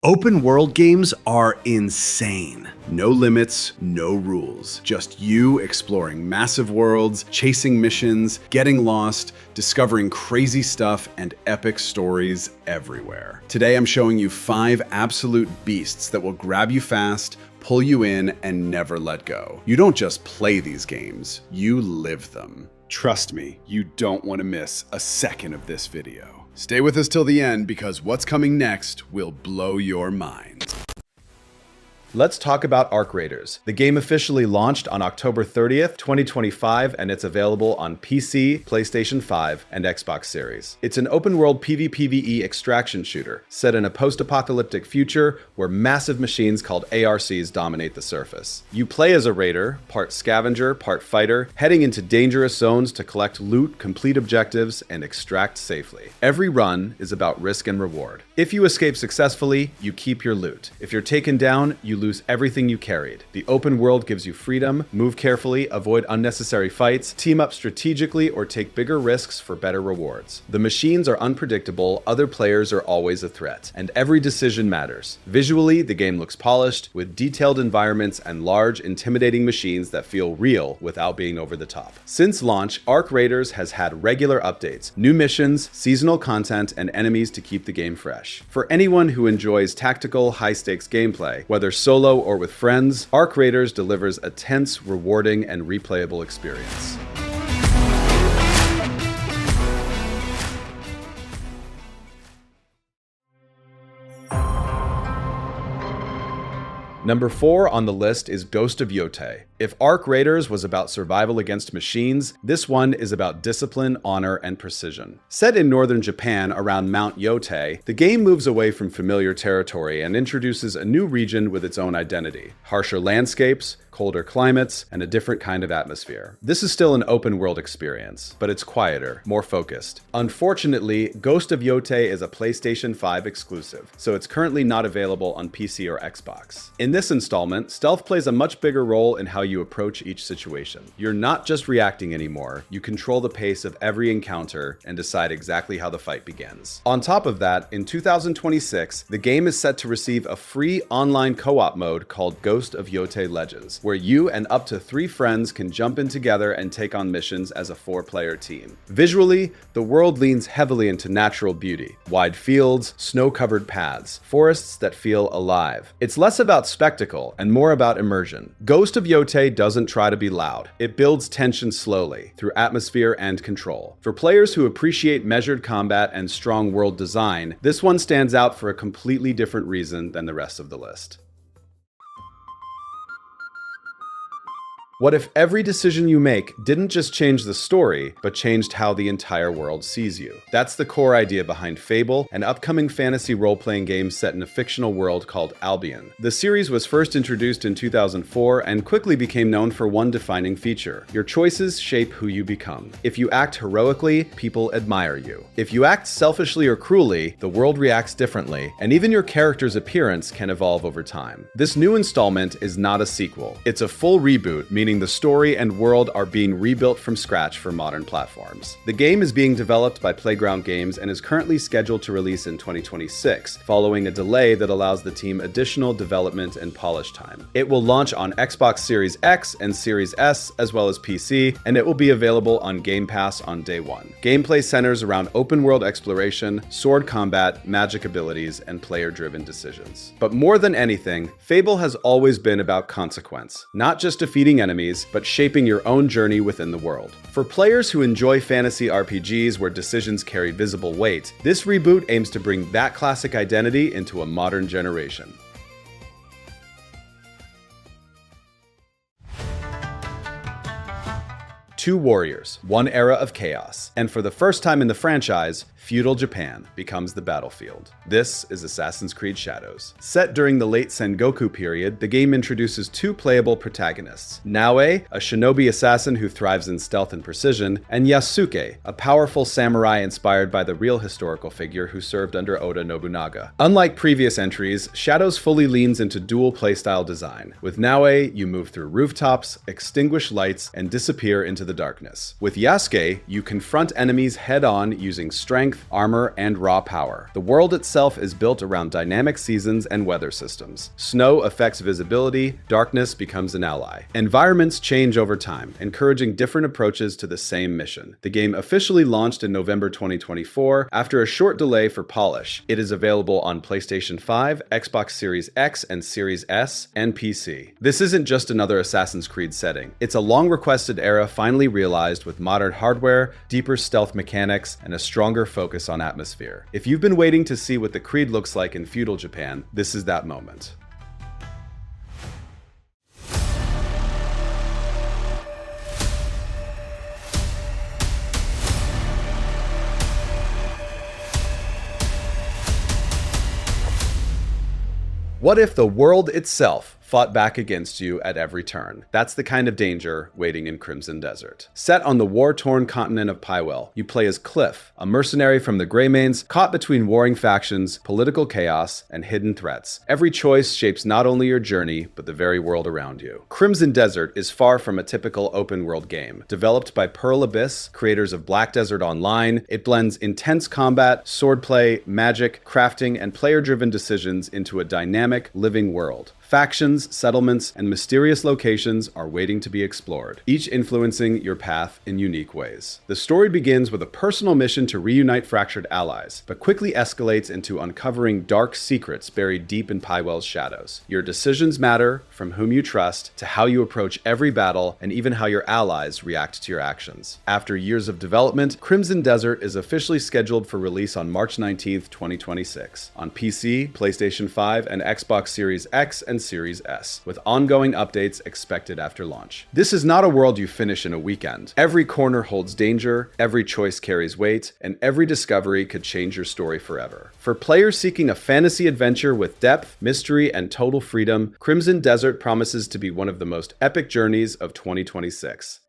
Open world games are insane. No limits, no rules. Just you exploring massive worlds, chasing missions, getting lost, discovering crazy stuff, and epic stories everywhere. Today I'm showing you 5 absolute beasts that will grab you fast, pull you in, and never let go. You don't just play these games, you live them. Trust me, you don't want to miss a second of this video. Stay with us till the end because what's coming next will blow your mind. Let's talk about Arc Raiders. The game officially launched on October 30th, 2025, and it's available on PC, PlayStation 5, and Xbox Series. It's an open-world PvPvE extraction shooter, set in a post-apocalyptic future where massive machines called ARCs dominate the surface. You play as a raider, part scavenger, part fighter, heading into dangerous zones to collect loot, complete objectives, and extract safely. Every run is about risk and reward. If you escape successfully, you keep your loot. If you're taken down, you lose everything you carried. The open world gives you freedom, move carefully, avoid unnecessary fights, team up strategically, or take bigger risks for better rewards. The machines are unpredictable, other players are always a threat, and every decision matters. Visually, the game looks polished, with detailed environments and large, intimidating machines that feel real without being over the top. Since launch, Arc Raiders has had regular updates, new missions, seasonal content, and enemies to keep the game fresh. For anyone who enjoys tactical, high-stakes gameplay, whether solo or with friends, Arc Raiders delivers a tense, rewarding, and replayable experience. Number 4 on the list is Ghost of Yotei. If Arc Raiders was about survival against machines, this one is about discipline, honor, and precision. Set in northern Japan around Mount Yote, the game moves away from familiar territory and introduces a new region with its own identity. Harsher landscapes, colder climates, and a different kind of atmosphere. This is still an open world experience, but it's quieter, more focused. Unfortunately, Ghost of Yote is a PlayStation 5 exclusive, so it's currently not available on PC or Xbox. In this installment, stealth plays a much bigger role in how you approach each situation. You're not just reacting anymore, you control the pace of every encounter and decide exactly how the fight begins. On top of that, in 2026, the game is set to receive a free online co-op mode called Ghost of Yote Legends, where you and up to 3 friends can jump in together and take on missions as a 4-player team. Visually, the world leans heavily into natural beauty. Wide fields, snow-covered paths, forests that feel alive. It's less about spectacle and more about immersion. Ghost of Yote doesn't try to be loud. It builds tension slowly, through atmosphere and control. For players who appreciate measured combat and strong world design, this one stands out for a completely different reason than the rest of the list. What if every decision you make didn't just change the story, but changed how the entire world sees you? That's the core idea behind Fable, an upcoming fantasy role-playing game set in a fictional world called Albion. The series was first introduced in 2004 and quickly became known for one defining feature: your choices shape who you become. If you act heroically, people admire you. If you act selfishly or cruelly, the world reacts differently, and even your character's appearance can evolve over time. This new installment is not a sequel. It's a full reboot, meaning the story and world are being rebuilt from scratch for modern platforms. The game is being developed by Playground Games and is currently scheduled to release in 2026, following a delay that allows the team additional development and polish time. It will launch on Xbox Series X and Series S, as well as PC, and it will be available on Game Pass on day 1. Gameplay centers around open-world exploration, sword combat, magic abilities, and player-driven decisions. But more than anything, Fable has always been about consequence, not just defeating enemies, but shaping your own journey within the world. For players who enjoy fantasy RPGs where decisions carry visible weight, this reboot aims to bring that classic identity into a modern generation. Two warriors, one era of chaos, and for the first time in the franchise, feudal Japan becomes the battlefield. This is Assassin's Creed Shadows. Set during the late Sengoku period, the game introduces 2 playable protagonists: Naoe, a shinobi assassin who thrives in stealth and precision, and Yasuke, a powerful samurai inspired by the real historical figure who served under Oda Nobunaga. Unlike previous entries, Shadows fully leans into dual playstyle design. With Naoe, you move through rooftops, extinguish lights, and disappear into the darkness. With Yasuke, you confront enemies head-on using strength, strength, armor, and raw power. The world itself is built around dynamic seasons and weather systems. Snow affects visibility, darkness becomes an ally. Environments change over time, encouraging different approaches to the same mission. The game officially launched in November 2024 after a short delay for polish. It is available on PlayStation 5, Xbox Series X and Series S, and PC. This isn't just another Assassin's Creed setting. It's a long-requested era finally realized with modern hardware, deeper stealth mechanics, and a stronger focus on atmosphere. If you've been waiting to see what the Creed looks like in feudal Japan, this is that moment. What if the world itself fought back against you at every turn? That's the kind of danger waiting in Crimson Desert. Set on the war-torn continent of Pywell, you play as Cliff, a mercenary from the Greymanes caught between warring factions, political chaos, and hidden threats. Every choice shapes not only your journey, but the very world around you. Crimson Desert is far from a typical open-world game. Developed by Pearl Abyss, creators of Black Desert Online, it blends intense combat, swordplay, magic, crafting, and player-driven decisions into a dynamic, living world. Factions, settlements, and mysterious locations are waiting to be explored, each influencing your path in unique ways. The story begins with a personal mission to reunite fractured allies, but quickly escalates into uncovering dark secrets buried deep in Pywell's shadows. Your decisions matter, from whom you trust, to how you approach every battle, and even how your allies react to your actions. After years of development, Crimson Desert is officially scheduled for release on March 19th, 2026, on PC, PlayStation 5, and Xbox Series X and Series S, with ongoing updates expected after launch. This is not a world you finish in a weekend. Every corner holds danger, every choice carries weight, and every discovery could change your story forever. For players seeking a fantasy adventure with depth, mystery, and total freedom, Crimson Desert promises to be one of the most epic journeys of 2026.